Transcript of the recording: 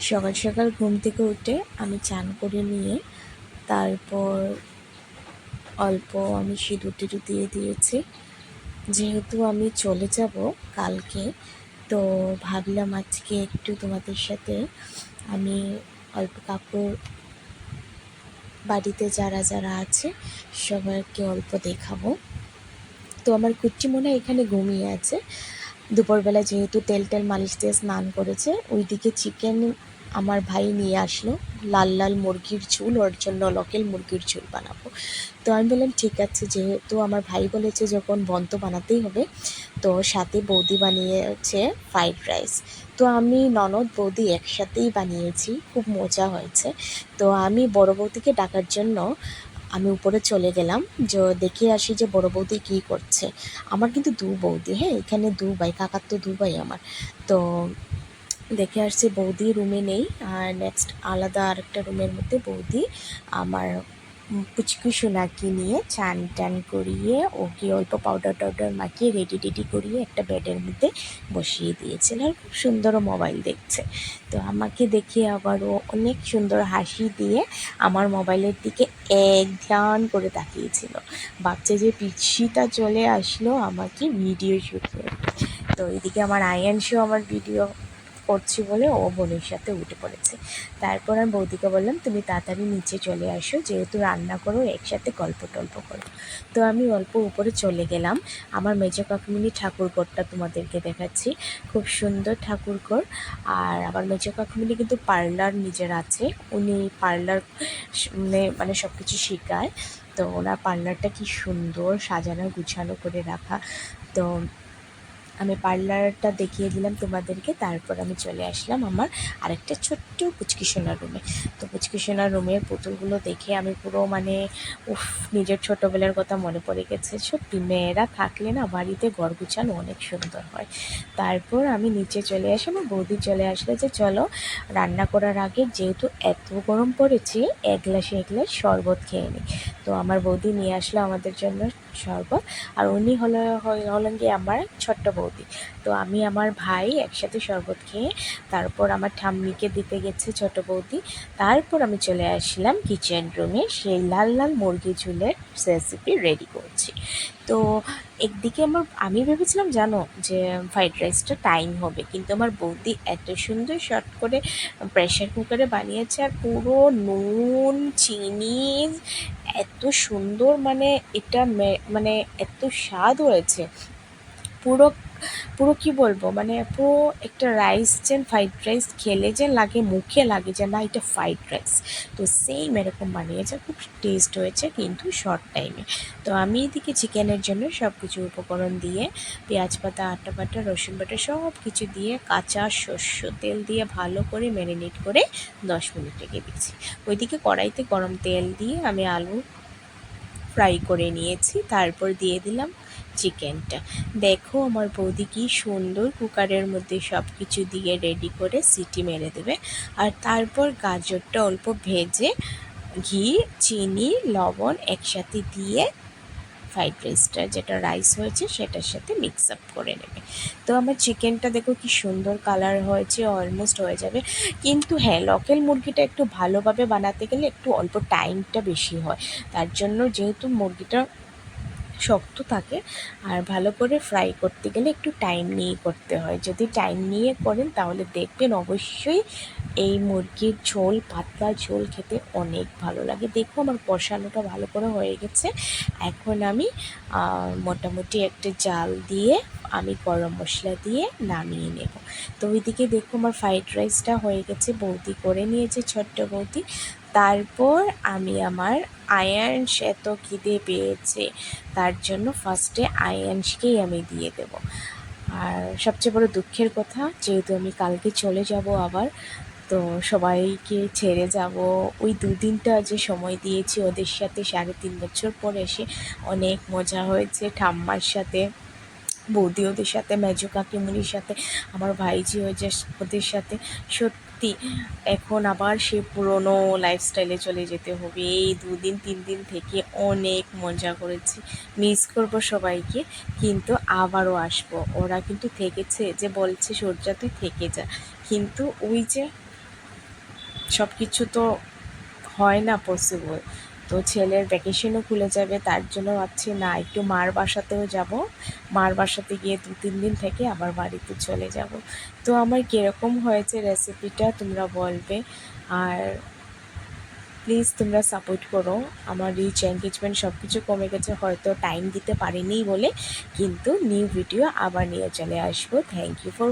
সকাল সকাল ঘুম থেকে উঠে আমি চান করে নিয়ে তারপর অল্প আমি সিঁদুর টিঁদুর দিয়ে দিয়েছি। যেহেতু আমি চলে যাব কালকে, তো ভাবলাম আজকে একটু তোমাদের সাথে আমি অল্প কাপড় বাড়িতে যারা যারা আছে সবাইকে অল্প দেখাবো। তো আমার কুচ্চি মনে হয় এখানে ঘুমিয়ে আছে। দুপুরবেলা যেহেতু তেল টেল মালিশ দিয়ে স্নান করেছে, ওইদিকে চিকেন আমার ভাই নিয়ে আসলো, লাল লাল মুরগির ঝোল, ওর জন্য লোকাল মুরগির ঝোল বানাবো। তো আমি বললাম ঠিক আছে, যেহেতু আমার ভাই বলেছে যখন বন্ধ বানাতেই হবে, তো সাথে বৌদি বানিয়েছে ফ্রাইড রাইস। তো আমি ননদ বৌদি একসাথেই বানিয়েছি, খুব মজা হয়েছে। তো আমি বড় বৌদিকে ডাকার জন্য আমি উপরে চলে গেলাম, যে দেখে আসি যে বড় বৌদি কী করছে। আমার কিন্তু দু বৌদি, হ্যাঁ এখানে দু ভাই, কাকার তো দু ভাই আমার। তো দেখে আসছি বৌদি রুমে নেই, আর নেক্সট আলাদা আরেকটা রুমের মধ্যে বৌদি আমার পুচকু সোনাকে নিয়ে চান টান করিয়ে ওকে অল্প পাউডার টাউডার মাখিয়ে রেডি টেডি করিয়ে একটা বেডের মধ্যে বসিয়ে দিয়েছিল, আর খুব সুন্দর মোবাইল দেখছে। তো আমাকে দেখে আবারও অনেক সুন্দর হাসি দিয়ে আমার মোবাইলের দিকে এক ধ্যান করে তাকিয়েছিল, ভাবছে যে পিচ্ছিটা চলে আসলো আমাকে ভিডিও শ্যুট করে। তো এদিকে আমার আয়ানশও আমার ভিডিও করছি বলে ও বোনের সাথে উঠে পড়েছে। তারপর আমি বৌদিকে বললাম তুমি তাড়াতাড়ি নিচে চলে আসো, যেহেতু রান্না করো একসাথে গল্প টল্প করো। তো আমি অল্প উপরে চলে গেলাম। আমার মেজো কাকুমণি ঠাকুরঘরটা তোমাদেরকে দেখাচ্ছি, খুব সুন্দর ঠাকুরঘর। আর আমার মেজো কাকুমণি কিন্তু পার্লার নিজের আছে, উনি পার্লার মানে সব কিছু শেখায়। তো ওনার পার্লারটা কি সুন্দর সাজানো গুছানো করে রাখা। তো আমি পার্লারটা দেখিয়ে দিলাম তোমাদেরকে। তারপর আমি চলে আসলাম আমার আরেকটা ছোট্ট পুচকি সোনার রুমে। তো পুচকি সোনার রুমের পুতুলগুলো দেখে আমি পুরো মানে উফ, নিজের ছোটোবেলার কথা মনে পড়ে গেছে। সত্যি মেয়েরা থাকলে না বাড়িতে ঘর গুছানো অনেক সুন্দর হয়। তারপর আমি নিচে চলে আসি, আমার বৌদি চলে আসলে যে চলো রান্না করার আগে যেহেতু এত গরম পড়েছে এক গ্লাস শরবত খেয়ে নিই। তো আমার বৌদি নিয়ে আসলো আমাদের জন্য শরবত। আর উনি হলেন গিয়ে আমার ছোট্ট বৌদি। তো আমি আমার ভাই একসাথে শরবত খেয়ে তারপর আমার ঠাম্মিকে দিতে গেছে ছোট বৌদি। তারপর আমি চলে আসলাম কিচেন রুমে, সেই লাল লাল মুরগি ঝোলের রেসিপি রেডি করছি। তো একদিকে আমি ভেবেছিলাম জানো যে ফ্রাইড রাইসটা টাইম হবে, কিন্তু আমার বৌদি এত সুন্দর শর্ট করে প্রেশার কুকারে বানিয়েছে, আর পুরো নুন চিনি এত সুন্দর, মানে এটা মানে এত স্বাদ হয়েছে। পুরো পুরো কি বলবো, মানে পুরো একটা রাইস যে ফ্রাইড রাইস খেলে যে লাগে, মুখে লাগে যে না এটা ফ্রাইড রাইস, তো সেম এরকম বানিয়েছে, খুব টেস্ট হয়েছে কিন্তু শর্ট টাইমে। তো আমি এদিকে চিকেনের জন্য সব কিছু উপকরণ দিয়ে পেঁয়াজ পাতা আটা বাটা রসুন বাটা সব কিছু দিয়ে কাঁচা সর্ষে তেল দিয়ে ভালো করে ম্যারিনেট করে 10 মিনিট রেখে দিয়েছি। ওইদিকে কড়াইতে গরম তেল দিয়ে আমি আলু ফ্রাই করে নিয়েছি, তারপর দিয়ে দিলাম চিকেনটা। দেখো আমার বৌদি কি সুন্দর কুকারের মধ্যে সব কিছু দিয়ে রেডি করে সিটি মেরে দেবে। আর তারপর গাজরটা অল্প ভেজে ঘি চিনি লবণ একসাথে দিয়ে ফ্রাইড রাইসটা যেটা রাইস হয়েছে সেটার সাথে মিক্স আপ করে নেবে। তো আমার চিকেনটা দেখো কি সুন্দর কালার হয়েছে, অলমোস্ট হয়ে যাবে। কিন্তু হ্যাঁ, লোকাল মুরগিটা একটু ভালোভাবে বানাতে গেলে একটু অল্প টাইমটা বেশি হয়। তার জন্য যেহেতু মুরগিটা শক্ত থাকে, আর ভালো করে ফ্রাই করতে গেলে একটু টাইম নিয়ে করতে হয়। যদি টাইম নিয়ে করেন তাহলে দেখবেন অবশ্যই এই মুরগির ঝোল পাতলা ঝোল খেতে অনেক ভালো লাগে। দেখো আমার কষানোটা ভালো করে হয়ে গেছে। এখন আমি মোটামুটি একটা জাল দিয়ে আমি গরম মশলা দিয়ে নামিয়ে নেব। তো ওইদিকে দেখো আমার ফ্রাইড রাইসটা হয়ে গেছে, বৌদি করে নিয়েছে ছোট্ট বৌদি। তারপর আমি আমার আয়ান্স এত খিদে পেয়েছে, তার জন্য ফার্স্টে আয়ান্সকেই আমি দিয়ে দেব। আর সবচেয়ে বড় দুঃখের কথা, যেহেতু আমি কালকে চলে যাব আবার, তো সবাইকে ছেড়ে যাব। ওই দুদিনটা যে সময় দিয়েছি ওদের সাথে 3.5 বছর পর এসে অনেক মজা হয়েছে ঠাম্মার সাথে, বৌদি ওদের সাথে, মেজো কাকিমুনির সাথে, আমার ভাইজি ওদের সাথে। সত্যি এখন আবার সে পুরনো লাইফস্টাইলে চলে যেতে হবে। এই 2-3 দিন থেকে অনেক মজা করেছি, মিস করব সবাইকে, কিন্তু আবারও আসবো। ওরা কিন্তু থেকেছে, যে বলছে সূর্যা তুই থেকে যা, কিন্তু ওই যে সব কিছু তো হয় না পসিবল। তো ছেলের ভ্যাকেশনও খুলে যাবে, তার জন্য ভাবছি না একটু মার বাসাতেও যাব। মার বাসাতে গিয়ে 2-3 দিন থেকে আবার বাড়িতে চলে যাব। তো আমার কীরকম হয়েছে রেসিপিটা তোমরা বলবে। আর প্লিজ তোমরা সাপোর্ট করো। আমার রিচ এঙ্গেজমেন্ট সব কিছু কমে গেছে, হয়তো টাইম দিতে পারিনি বলে, কিন্তু নিউ ভিডিও আবার নিয়ে চলে আসবো। Thank you for